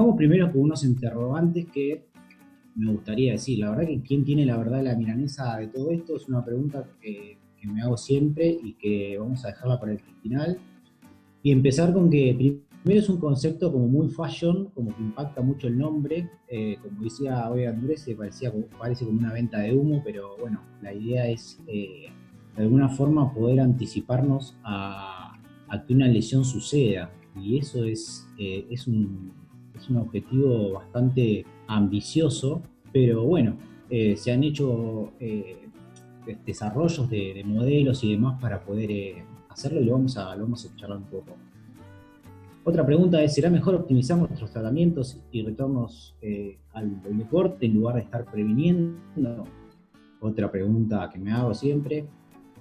arrancamos primero con unos interrogantes que me gustaría decir. La verdad que quién tiene la verdad de la milanesa de todo esto es una pregunta que me hago siempre y que vamos a dejarla para el final. Y empezar con que primero es un concepto como muy fashion, como que impacta mucho el nombre. Como decía hoy Andrés, parece como una venta de humo, pero bueno, la idea es de alguna forma poder anticiparnos a que una lesión suceda. Y eso es un objetivo bastante ambicioso, pero bueno, se han hecho desarrollos de modelos y demás para poder hacerlo y lo vamos a charlar un poco. Otra pregunta es, ¿será mejor optimizar nuestros tratamientos y retornos al deporte en lugar de estar previniendo? Otra pregunta que me hago siempre.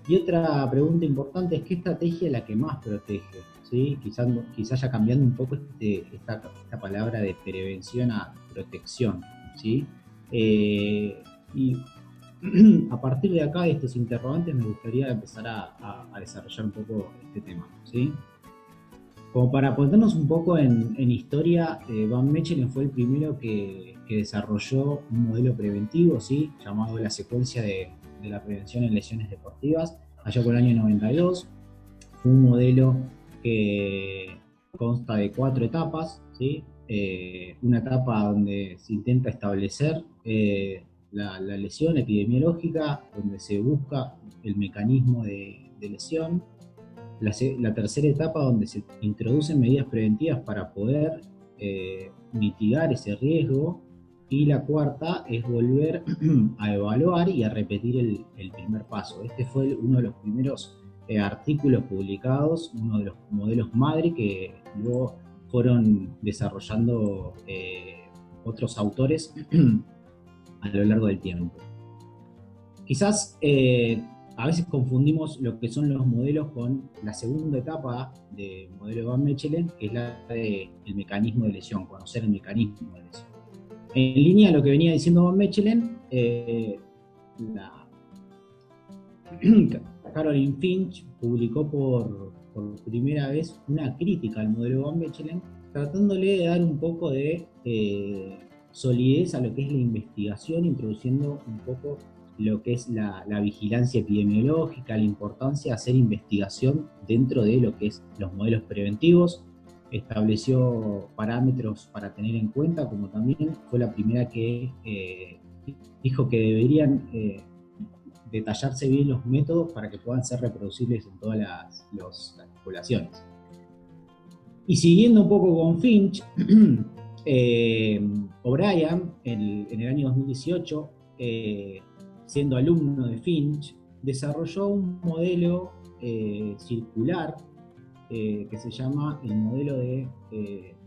Y otra pregunta importante es, ¿qué estrategia es la que más protege? ¿Sí? Quizás ya cambiando un poco esta palabra de prevención a protección. ¿Sí? Y a partir de acá, de estos interrogantes, me gustaría empezar a desarrollar un poco este tema. ¿Sí? Como para ponernos un poco en historia, Van Mechelen fue el primero que desarrolló un modelo preventivo, ¿sí? Llamado la secuencia de la prevención en lesiones deportivas, allá por el año 92. Fue un modelo que consta de 4 etapas, ¿sí? Una etapa donde se intenta establecer la lesión epidemiológica, donde se busca el mecanismo de lesión. La tercera etapa donde se introducen medidas preventivas para poder mitigar ese riesgo, y la cuarta es volver a evaluar y a repetir el primer paso. Este fue uno de los primeros artículos publicados, uno de los modelos madre que luego fueron desarrollando otros autores a lo largo del tiempo. Quizás a veces confundimos lo que son los modelos con la segunda etapa del modelo de Van Mechelen, que es la del mecanismo de lesión, conocer el mecanismo de lesión. En línea a lo que venía diciendo Van Mechelen, Caroline Finch publicó por primera vez una crítica al modelo Van Mechelen, tratándole de dar un poco de solidez a lo que es la investigación, introduciendo un poco lo que es la vigilancia epidemiológica, la importancia de hacer investigación dentro de lo que es los modelos preventivos. Estableció parámetros para tener en cuenta, como también fue la primera que dijo que deberían detallarse bien los métodos para que puedan ser reproducibles en todas las poblaciones. Y siguiendo un poco con Finch, O'Brien en el año 2018, siendo alumno de Finch, desarrolló un modelo circular que se llama el modelo de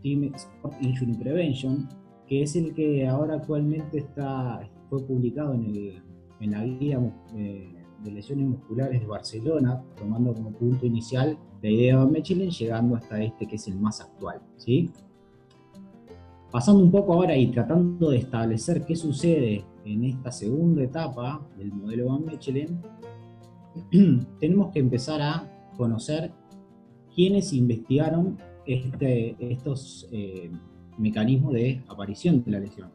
Team Sport Injury Prevention, que es el que ahora actualmente fue publicado en la guía de lesiones musculares de Barcelona, tomando como punto inicial la idea de Van Mechelen, llegando hasta este que es el más actual, ¿sí? Pasando un poco ahora y tratando de establecer qué sucede en esta segunda etapa del modelo Van Mechelen, tenemos que empezar a conocer quiénes investigaron estos mecanismos de aparición de la lesión.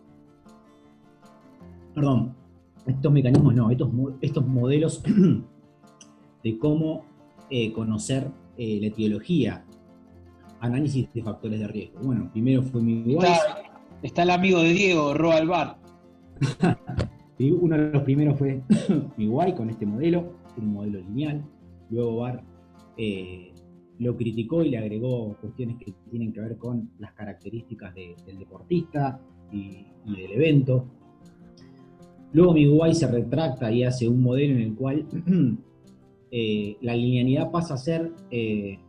Perdón, estos mecanismos no, estos modelos de cómo conocer la etiología, análisis de factores de riesgo. Bueno, primero fue Miguel. Está el amigo de Diego, Roald Barthes. Uno de los primeros fue Miguel con este modelo, un modelo lineal. Luego Barthes lo criticó y le agregó cuestiones que tienen que ver con las características del deportista y del evento. Luego Miguel se retracta y hace un modelo en el cual la linealidad pasa a ser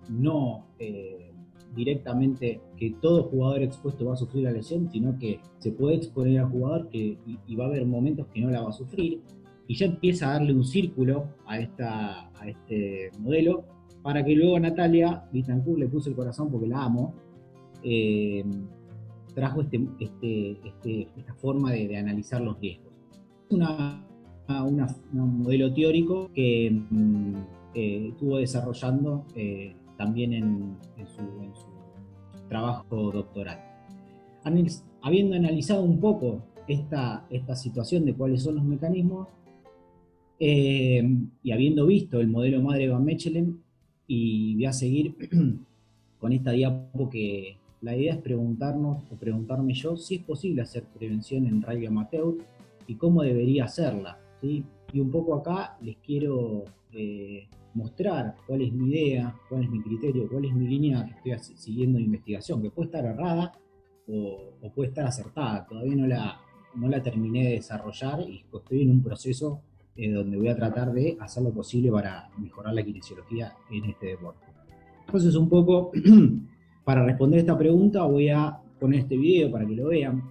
no directamente que todo jugador expuesto va a sufrir la lesión, sino que se puede exponer al jugador y va a haber momentos que no la va a sufrir, y ya empieza a darle un círculo a este modelo, para que luego Natalia Bittencourt, le puso el corazón porque la amo, trajo esta forma de analizar los riesgos. Un modelo teórico que estuvo desarrollando también en su trabajo doctoral. Habiendo analizado un poco esta situación de cuáles son los mecanismos, y habiendo visto el modelo madre Van Mechelen, y voy a seguir con esta diapo, que la idea es preguntarnos, o preguntarme yo, si es posible hacer prevención en rugby amateur y cómo debería hacerla, ¿sí? Y un poco acá les quiero mostrar cuál es mi idea, cuál es mi criterio, cuál es mi línea que estoy siguiendo de investigación, que puede estar errada o puede estar acertada. Todavía no la terminé de desarrollar y estoy en un proceso donde voy a tratar de hacer lo posible para mejorar la kinesiología en este deporte. Entonces, un poco para responder esta pregunta voy a poner este video para que lo vean.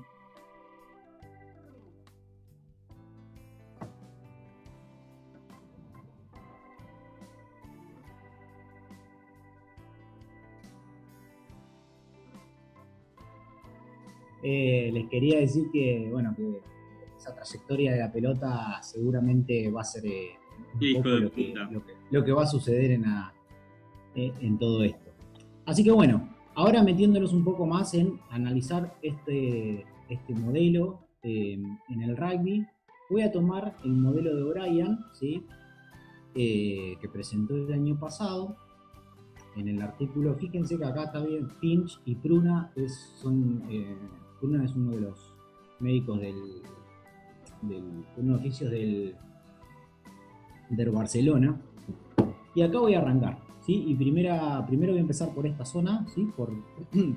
Les quería decir que, bueno, que esa trayectoria de la pelota seguramente va a ser un poco lo que va a suceder en todo esto. Así que bueno, ahora metiéndonos un poco más en analizar este modelo en el rugby, voy a tomar el modelo de O'Brien, ¿sí? Que presentó el año pasado. En el artículo, fíjense que acá está bien Finch y Pruna, Pruna es uno de los médicos uno de los oficios del Barcelona. Y acá voy a arrancar, ¿sí? Y primero voy a empezar por esta zona, ¿sí? Por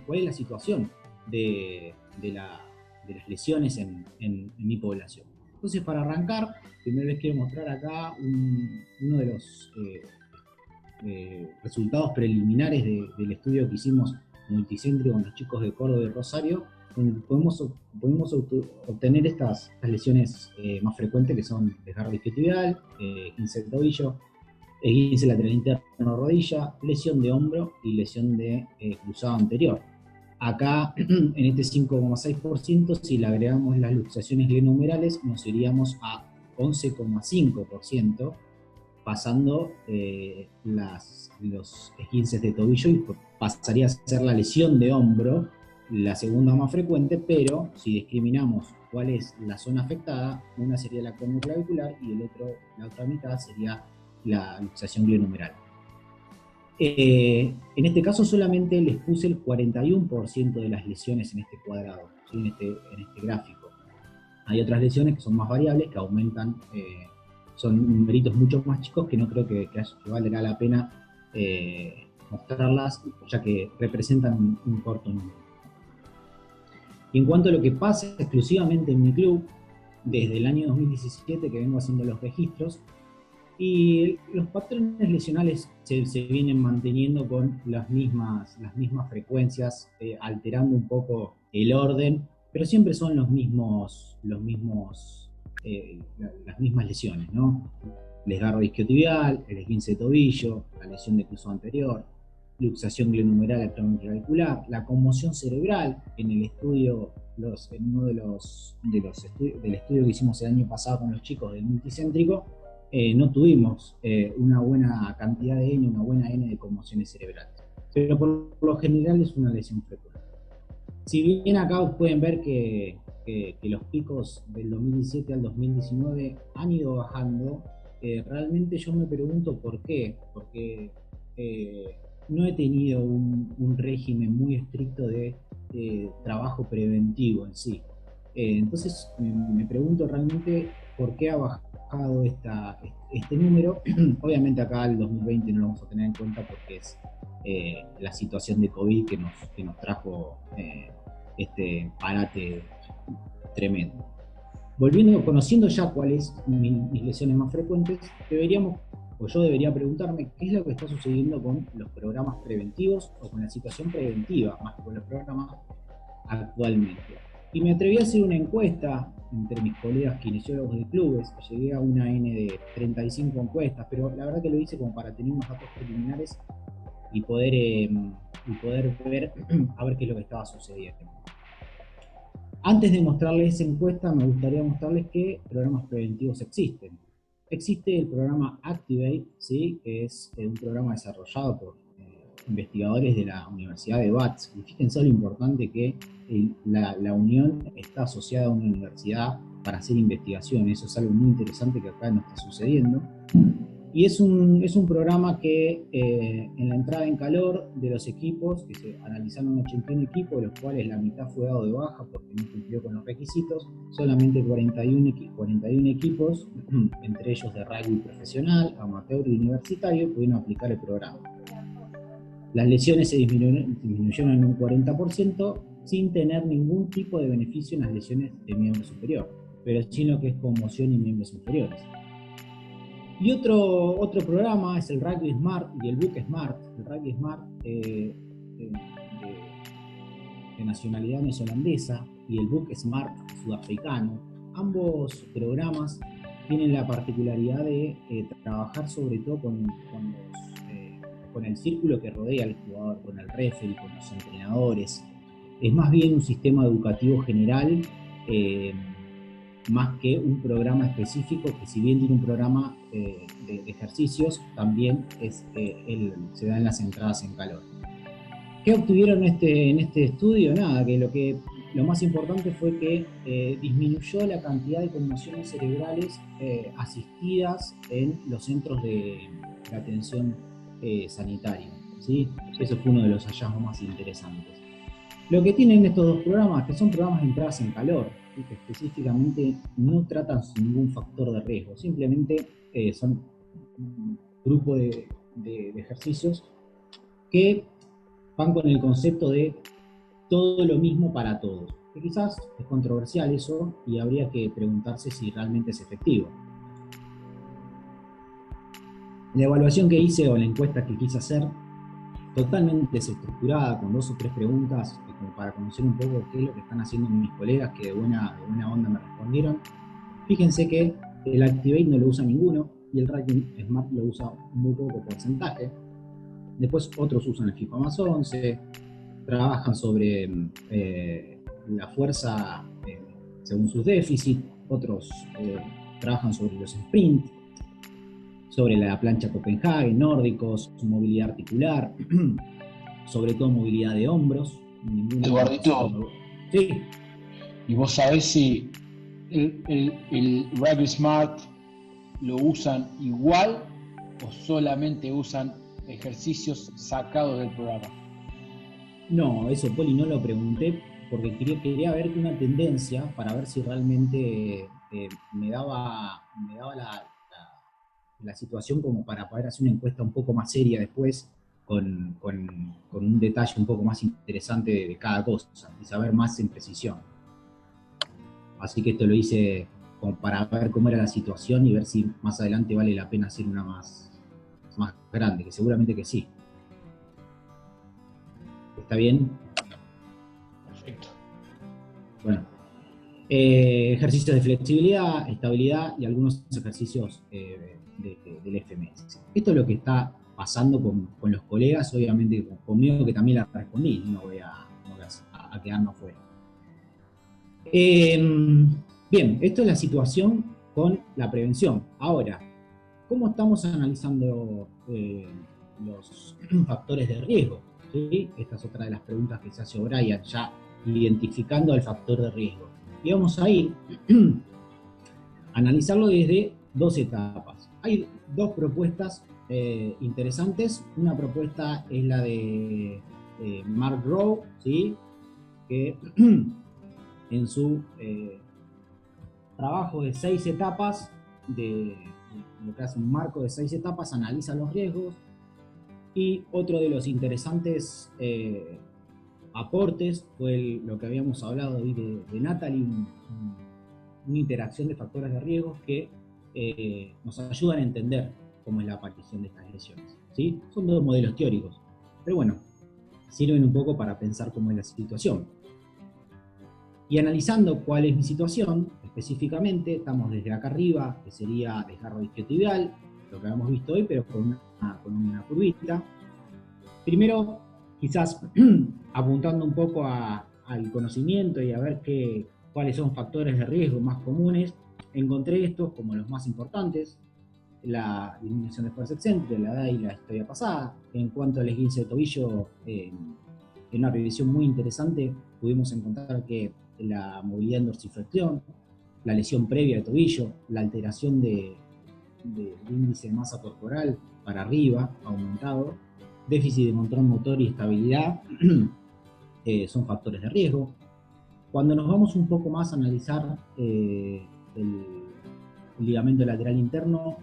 cuál es la situación de las lesiones en mi población. Entonces, para arrancar, primero les quiero mostrar acá uno de los resultados preliminares del estudio que hicimos multicéntrico con los chicos de Córdoba y Rosario, donde podemos obtener estas lesiones más frecuentes, que son desgarro isquiotibial, esguince de tobillo, esguince lateral interno rodilla, lesión de hombro y lesión de cruzado anterior. Acá, en este 5,6%, si le agregamos las luxaciones glenohumerales, nos iríamos a 11,5%, pasando los esguinces de tobillo, y pasaría a ser la lesión de hombro la segunda más frecuente, pero si discriminamos cuál es la zona afectada, una sería la crónico-clavicular y la otra mitad sería la luxación glenohumeral. En este caso solamente les puse el 41% de las lesiones en este cuadrado, ¿sí? en este gráfico. Hay otras lesiones que son más variables, que aumentan, son numeritos mucho más chicos, que no creo que valga la pena mostrarlas, ya que representan un corto número. Y en cuanto a lo que pasa exclusivamente en mi club, desde el año 2017 que vengo haciendo los registros, y los patrones lesionales se vienen manteniendo con las mismas frecuencias, alterando un poco el orden, pero siempre son las mismas lesiones, ¿no? El desgarro isquiotibial, el esguince de tobillo, la lesión de cruzado anterior, luxación glenohumeral clavicular, la conmoción cerebral. En el estudio, en uno del estudio que hicimos el año pasado con los chicos del multicéntrico, no tuvimos una buena cantidad de N, una buena N de conmociones cerebrales. Pero por lo general es una lesión frecuente. Si bien acá pueden ver que los picos del 2017 al 2019 han ido bajando, realmente yo me pregunto por qué. Porque no he tenido un régimen muy estricto de trabajo preventivo en sí. Entonces me pregunto realmente por qué ha bajado este número. Obviamente acá el 2020 no lo vamos a tener en cuenta porque es la situación de COVID que nos trajo este parate tremendo. Conociendo ya cuáles mis lesiones más frecuentes, yo debería preguntarme qué es lo que está sucediendo con los programas preventivos o con la situación preventiva, más que con los programas actualmente. Y me atreví a hacer una encuesta entre mis colegas kinesiólogos de clubes. Llegué a una N de 35 encuestas, pero la verdad que lo hice como para tener unos datos preliminares y poder ver a ver qué es lo que estaba sucediendo. Antes de mostrarles esa encuesta, me gustaría mostrarles qué programas preventivos existen. Existe el programa Activate, ¿sí? Que es un programa desarrollado por investigadores de la Universidad de Watts. Y fíjense lo importante que la Unión está asociada a una universidad para hacer investigación. Eso es algo muy interesante que acá no está sucediendo. Y es un programa que en la entrada en calor de los equipos, que se analizaron 81 equipos, de los cuales la mitad fue dado de baja porque no cumplió con los requisitos, solamente 41 equipos, entre ellos de rugby profesional, amateur y universitario, pudieron aplicar el programa. Las lesiones se disminuyeron en un 40% sin tener ningún tipo de beneficio en las lesiones de miembro superior, pero sí en lo que es conmoción y miembros inferiores. Y otro programa es el Rugby Smart y el Book Smart. El Rugby Smart de nacionalidad neozelandesa y el Book Smart sudafricano. Ambos programas tienen la particularidad de trabajar sobre todo con el círculo que rodea al jugador, con el referee, con los entrenadores. Es más bien un sistema educativo general, más que un programa específico, que si bien tiene un programa de ejercicios, también se dan las entradas en calor. ¿Qué obtuvieron en este estudio? Nada, que lo más importante fue que disminuyó la cantidad de conmociones cerebrales asistidas en los centros de atención sanitaria, ¿sí? Eso fue uno de los hallazgos más interesantes. Lo que tienen estos dos programas, que son programas de entradas en calor, y que específicamente no tratan ningún factor de riesgo, simplemente son un grupo de ejercicios que van con el concepto de todo lo mismo para todos, que quizás es controversial eso y habría que preguntarse si realmente es efectivo. La evaluación que hice, o la encuesta que quise hacer, totalmente desestructurada, con 2 o 3 preguntas como para conocer un poco qué es lo que están haciendo mis colegas, que de buena onda me respondieron. Fíjense que el Activate no lo usa ninguno y el Rugby Smart lo usa muy poco porcentaje. Después otros usan el FIFA más 11, trabajan sobre la fuerza según sus déficits, otros trabajan sobre los sprints, sobre la plancha Copenhagen, nórdicos, su movilidad articular, sobre todo movilidad de hombros. Eduardito, sí. ¿Y vos sabés si el Rugby Smart lo usan igual o solamente usan ejercicios sacados del programa? No, eso, Poli, no lo pregunté porque quería ver una tendencia para ver si realmente me daba la situación como para poder hacer una encuesta un poco más seria después, con un detalle un poco más interesante de cada cosa y saber más en precisión. Así que esto lo hice como para ver cómo era la situación y ver si más adelante vale la pena hacer una más grande, que seguramente que sí. ¿Está bien? Perfecto. Bueno. Ejercicios de flexibilidad, estabilidad y algunos ejercicios del FMS. Esto es lo que está pasando con los colegas, obviamente conmigo, que también la respondí, no voy a quedarnos fuera. Bien, esto es la situación con la prevención. Ahora, ¿cómo estamos analizando los factores de riesgo? ¿Sí? Esta es otra de las preguntas que se hace O'Brien, ya identificando el factor de riesgo. Y vamos a ir a analizarlo desde 2 etapas. Hay 2 propuestas interesantes. Una propuesta es la de Mark Rowe, ¿sí? Que en su trabajo de 6 etapas, lo que hace un marco de 6 etapas, analiza los riesgos. Y otro de los interesantes aportes fue lo que habíamos hablado de Natalie, una interacción de factores de riesgo que nos ayudan a entender cómo es la aparición de estas lesiones, ¿sí? Son 2 modelos teóricos, pero bueno, sirven un poco para pensar cómo es la situación. Y analizando cuál es mi situación, específicamente, estamos desde acá arriba, que sería desgarro isquiotibial, lo que habíamos visto hoy, pero con una curvita. Primero, quizás apuntando un poco al conocimiento y a ver cuáles son factores de riesgo más comunes, encontré estos como los más importantes. la disminución de fuerza excéntrica, la edad y la historia pasada. En cuanto al esguince de tobillo, en una revisión muy interesante pudimos encontrar que la movilidad en dorsiflexión, la lesión previa de tobillo, la alteración del índice de masa corporal para arriba, aumentado, déficit de control motor y estabilidad, son factores de riesgo. Cuando nos vamos un poco más a analizar el ligamento lateral interno,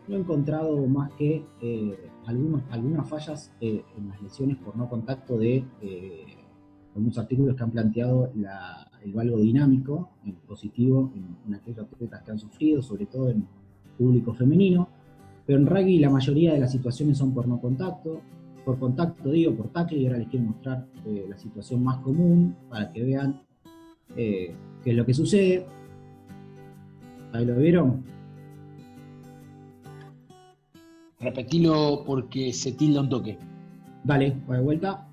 no he encontrado más que algunas fallas en las lesiones por no contacto de algunos artículos que han planteado el valgo dinámico en positivo en aquellos atletas que han sufrido, sobre todo en público femenino. Pero en rugby la mayoría de las situaciones son por no contacto. Por contacto digo, por tackle, y ahora les quiero mostrar la situación más común para que vean qué es lo que sucede. ¿Ahí lo vieron? Repetilo porque se tilda un toque. Dale, va de vuelta.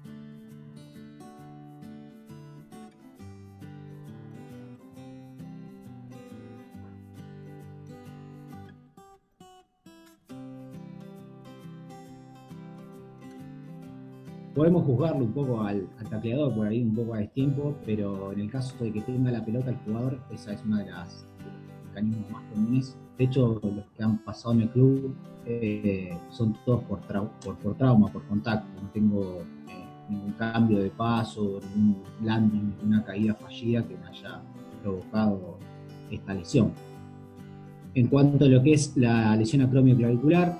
Podemos juzgarlo un poco al tacleador por ahí, un poco a destiempo, pero en el caso de que tenga la pelota el jugador, esa es una de los mecanismos más comunes. De hecho, los que han pasado en el club son todos por trauma, por contacto. No tengo ningún cambio de paso, ningún landing, ninguna caída fallida que me haya provocado esta lesión. En cuanto a lo que es la lesión acromioclavicular,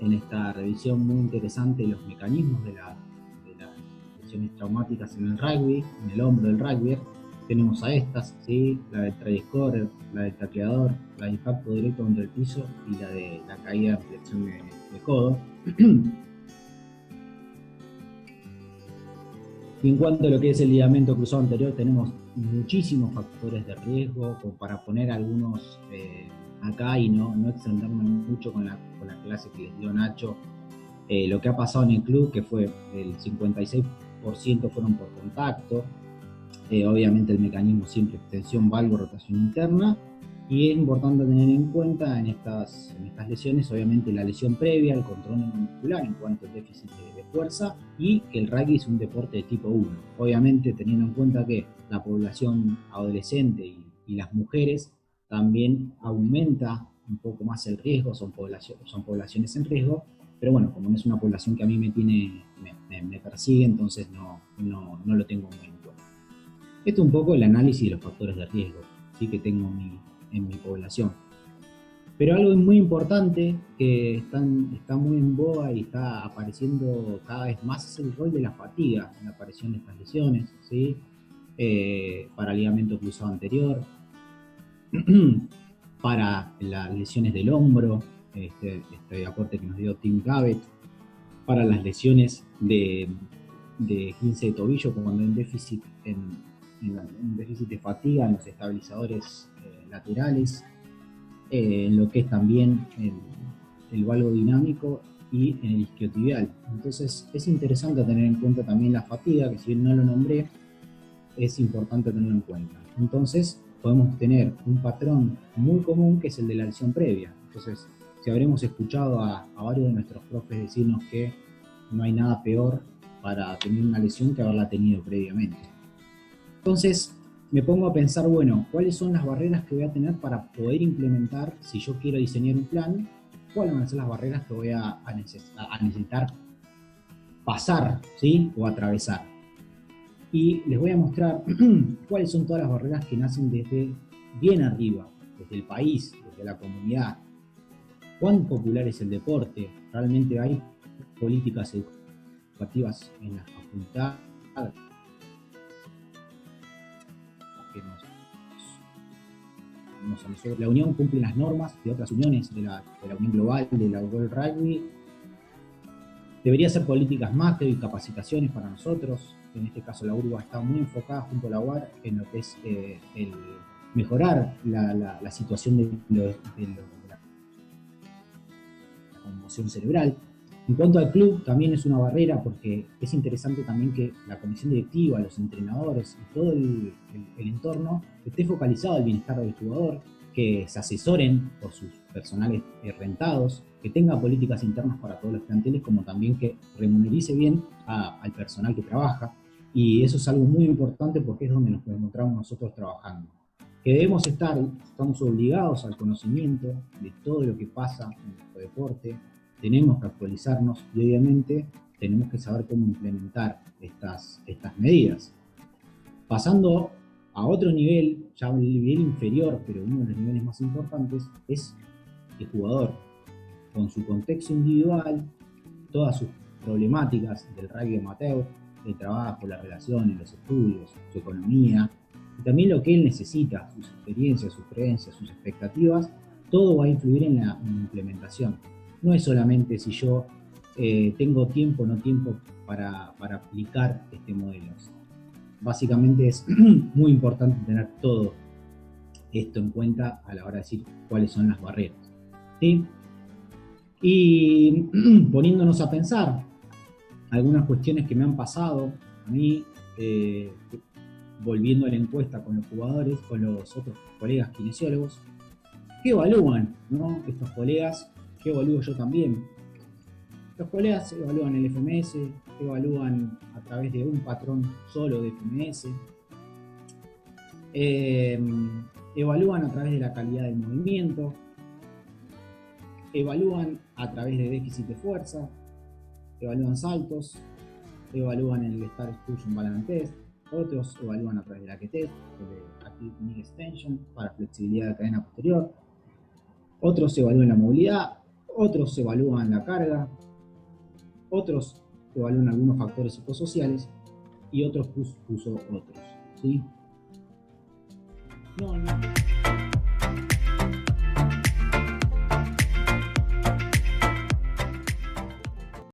en esta revisión muy interesante de los mecanismos de las lesiones traumáticas en el rugby, en el hombro del rugby, tenemos a estas, ¿sí? La del try scorer, la del tacleador, la de impacto directo contra el piso y la de la caída en flexión de codo. Y en cuanto a lo que es el ligamento cruzado anterior, tenemos muchísimos factores de riesgo, como para poner algunos acá y no extenderme mucho con la clase que les dio Nacho. Lo que ha pasado en el club, que fue el 56% fueron por contacto, obviamente el mecanismo siempre extensión, valgo, rotación interna, y es importante tener en cuenta en estas lesiones, obviamente la lesión previa, el control muscular en cuanto al déficit de fuerza, y que el rugby es un deporte de tipo 1. Obviamente teniendo en cuenta que la población adolescente y las mujeres también aumenta un poco más el riesgo, son poblaciones en riesgo, pero bueno, como no es una población que a mí me persigue, entonces no lo tengo muy en cuenta. Esto es un poco el análisis de los factores de riesgo, ¿sí? Que tengo en mi población. Pero algo muy importante que está muy en boga y está apareciendo cada vez más es el rol de la fatiga en la aparición de estas lesiones, ¿sí? Para ligamento cruzado anterior, para las lesiones del hombro, este aporte que nos dio Tim Gabbett, para las lesiones de esguince de tobillo cuando hay un déficit de fatiga en los estabilizadores laterales, en lo que es también el valgo dinámico y en el isquiotibial. Entonces es interesante tener en cuenta también la fatiga, que si bien no lo nombré, es importante tenerlo en cuenta. Entonces podemos tener un patrón muy común que es el de la lesión previa. Entonces, si habremos escuchado a varios de nuestros profes decirnos que no hay nada peor para tener una lesión que haberla tenido previamente. Entonces, me pongo a pensar, bueno, ¿cuáles son las barreras que voy a tener para poder implementar, si yo quiero diseñar un plan, cuáles van a ser las barreras que voy a necesitar pasar, ¿sí? O atravesar? Y les voy a mostrar cuáles son todas las barreras que nacen desde bien arriba, desde el país, desde la comunidad. ¿Cuán popular es el deporte? ¿Realmente hay políticas educativas en la facultad que la Unión cumple las normas de otras uniones, de la Unión Global, de la World Rugby? Debería ser políticas macro y capacitaciones para nosotros. En este caso la URBA está muy enfocada junto a la UAR en lo que es el mejorar la situación de la conmoción cerebral. En cuanto al club, también es una barrera porque es interesante también que la comisión directiva, los entrenadores y todo el entorno esté focalizado al bienestar del jugador, que se asesoren por sus personales rentados, que tenga políticas internas para todos los planteles, como también que remunerice bien al personal que trabaja. Y eso es algo muy importante porque es donde nos encontramos nosotros trabajando. Que debemos estamos obligados al conocimiento de todo lo que pasa en nuestro deporte, tenemos que actualizarnos y obviamente tenemos que saber cómo implementar estas medidas. Pasando a otro nivel, ya un nivel inferior, pero uno de los niveles más importantes, es el jugador, con su contexto individual, todas sus problemáticas del rugby amateur, el trabajo, las relaciones, los estudios, su economía, y también lo que él necesita, sus experiencias, sus creencias, sus expectativas, todo va a influir en la implementación. No es solamente si yo tengo tiempo o no tiempo para aplicar este modelo. Básicamente es muy importante tener todo esto en cuenta a la hora de decir cuáles son las barreras, ¿sí? Y poniéndonos a pensar algunas cuestiones que me han pasado a mí, volviendo a la encuesta con los jugadores, con los otros colegas kinesiólogos, ¿qué evalúan, no? Estos colegas, ¿qué evalúo yo también? Los colegas evalúan el FMS, evalúan a través de un patrón solo de FMS, evalúan a través de la calidad del movimiento, evalúan a través de déficit de fuerza, evalúan saltos, evalúan el Star Excursion Balance Test, otros evalúan a través de la K-Test, de Active Knee Extension para flexibilidad de cadena posterior, otros evalúan la movilidad, otros evalúan la carga, otros evalúan algunos factores psicosociales y otros puso otros, ¿sí? No.